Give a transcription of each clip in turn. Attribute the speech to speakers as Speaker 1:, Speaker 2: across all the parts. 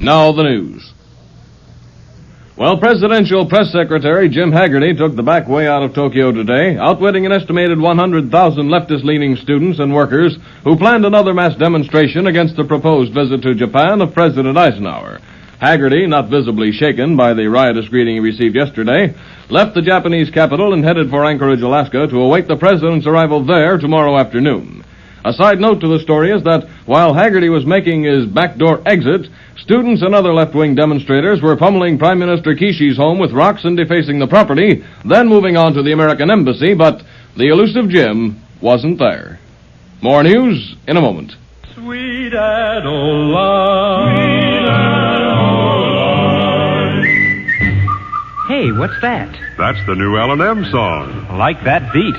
Speaker 1: Now the news. Well, Presidential Press Secretary James-Hagerty took the back way out of Tokyo today, outwitting an estimated 100,000 leftist-leaning students and workers who planned another mass demonstration against the proposed visit to Japan of President Eisenhower. Hagerty, not visibly shaken by the riotous greeting he received yesterday, left the Japanese capital and headed for Anchorage, Alaska, to await the president's arrival there tomorrow afternoon. A side note to the story is that while Hagerty was making his backdoor exit, students and other left-wing demonstrators were pummeling Prime Minister Kishi's home with rocks and defacing the property, then moving on to the American embassy, but the elusive Jim wasn't there. More news in a moment.
Speaker 2: Sweet Adeline.
Speaker 3: Hey, what's that?
Speaker 4: That's the new L&M song.
Speaker 3: Like that beat.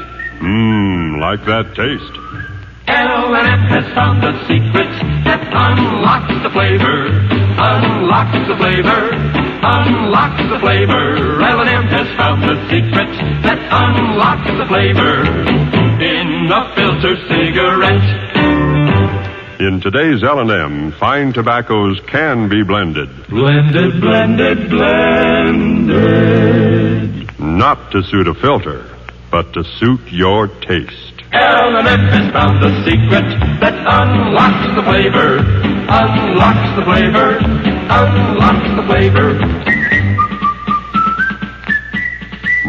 Speaker 4: Like that taste.
Speaker 2: L&M has found the secret that unlocks the flavor. Unlocks the flavor. Unlocks the flavor. L&M has found the secret that unlocks the flavor in a filter cigarette.
Speaker 4: In today's L&M, fine tobaccos can be blended.
Speaker 2: Blended, blended, blended.
Speaker 4: Not to suit a filter, but to suit your taste.
Speaker 2: L&M has found the secret that unlocks the flavor. Unlocks the flavor. Unlocks the flavor.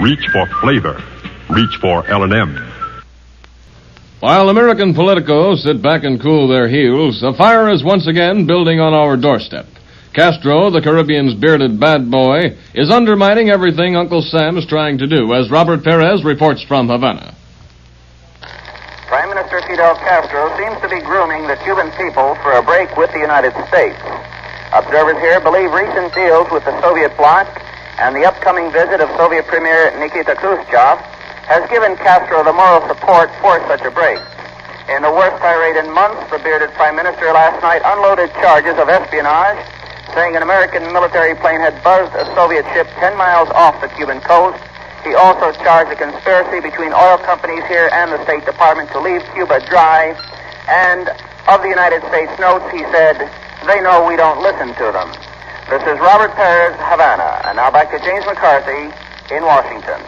Speaker 4: Reach for flavor. Reach for L&M.
Speaker 1: While American politicos sit back and cool their heels, a fire is once again building on our doorstep. Castro, the Caribbean's bearded bad boy, is undermining everything Uncle Sam is trying to do, as Robert Perez reports from Havana.
Speaker 5: Prime Minister Fidel Castro seems to be grooming the Cuban people for a break with the United States. Observers here believe recent deals with the Soviet bloc and the upcoming visit of Soviet Premier Nikita Khrushchev has given Castro the moral support for such a break. In the worst tirade in months, the bearded Prime Minister last night unloaded charges of espionage, saying an American military plane had buzzed a Soviet ship 10 miles off the Cuban coast. He also charged a conspiracy between oil companies here and the State Department to leave Cuba dry. And of the United States notes, he said, they know we don't listen to them. This is Robert Perez, Havana. And now back to James McCarthy in Washington.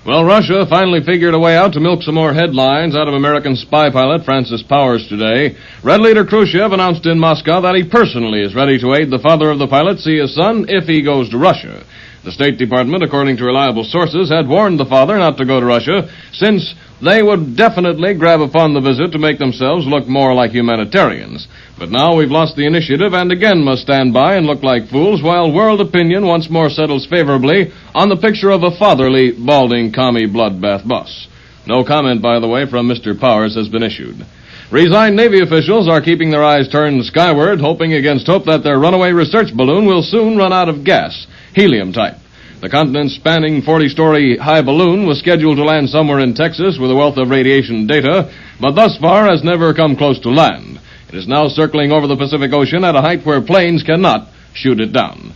Speaker 1: Well, Russia finally figured a way out to milk some more headlines out of American spy pilot Francis Powers today. Red Leader Khrushchev announced in Moscow that he personally is ready to aid the father of the pilot see his son if he goes to Russia. The State Department, according to reliable sources, had warned the father not to go to Russia, since they would definitely grab upon the visit to make themselves look more like humanitarians. But now we've lost the initiative and again must stand by and look like fools while world opinion once more settles favorably on the picture of a fatherly, balding, commie bloodbath boss. No comment, by the way, from Mr. Powers has been issued. Resigned Navy officials are keeping their eyes turned skyward, hoping against hope that their runaway research balloon will soon run out of gas, helium type. The continent's spanning 40-story high balloon was scheduled to land somewhere in Texas with a wealth of radiation data, but thus far has never come close to land. It is now circling over the Pacific Ocean at a height where planes cannot shoot it down.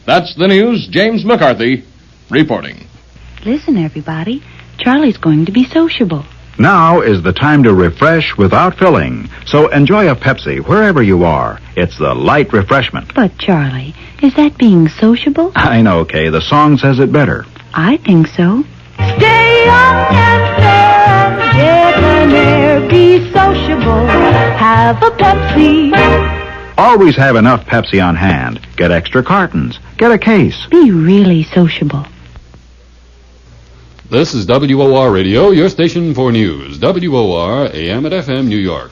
Speaker 1: That's the news. James McCarthy reporting.
Speaker 6: Listen, everybody. Charlie's going to be sociable.
Speaker 7: Now is the time to refresh without filling. So enjoy a Pepsi wherever you are. It's the light refreshment.
Speaker 6: But, Charlie, is that being sociable?
Speaker 7: I know, Kay. The song says it better.
Speaker 6: I think so. Stay young and fair, debonair, be sociable, have a Pepsi.
Speaker 7: Always have enough Pepsi on hand. Get extra cartons. Get a case.
Speaker 6: Be really sociable.
Speaker 8: This is WOR Radio, your station for news. WOR AM and FM, New York.